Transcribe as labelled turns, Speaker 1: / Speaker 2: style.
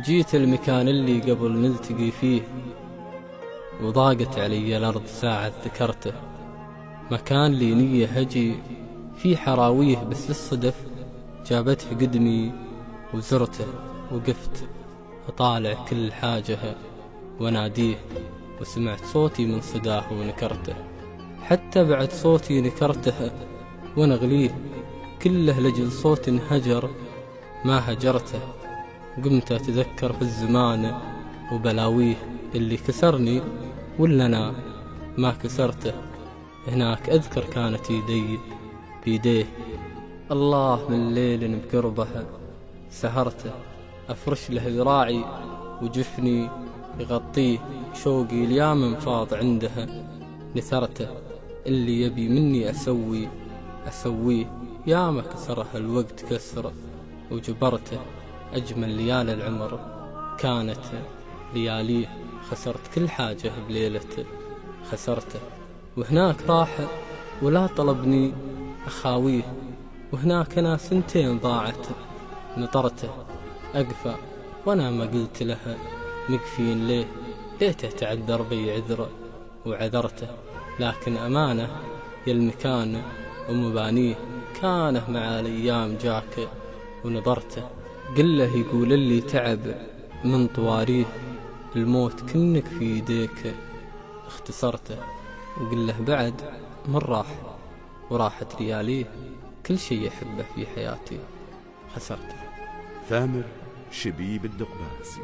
Speaker 1: جيت المكان اللي قبل نلتقي فيه، وضاقت علي الأرض ساعة ذكرته. مكان لي نية هجي في حراويه، بس للصدف جابته قدمي وزرته. وقفت أطالع كل حاجة وناديه، وسمعت صوتي من صداه ونكرته. حتى بعد صوتي نكرته ونغليه، كله لجل صوت هجر ما هجرته. قمت أتذكر في الزمان وبلاويه، اللي كسرني ولا أنا ما كسرته. هناك أذكر كانت يدي بيديه، الله من ليل بقربها سهرته. أفرش له ذراعي وجفني يغطيه، شوقي اليام انفاض عندها نثرته. اللي يبي مني أسويه، ياما كسرها الوقت كسر وجبرته. أجمل ليالي العمر كانت لياليه، خسرت كل حاجة بليلته خسرته. وهناك راح ولا طلبني أخاويه، وهناك أنا سنتين ضاعت نطرته. أقفى وأنا ما قلت لها مقفين ليه، ليته تعذر بي عذره وعذرته. لكن أمانة يا المكان ومبانيه، كانه مع الأيام جاك ونظرته. قل له يقول اللي تعب من طواريه، الموت كنك في يديك اختصرته. وقل له بعد من راح وراحت لياليه، كل شي يحبه في حياتي خسرته.
Speaker 2: ثامر شبيب الدقباسي.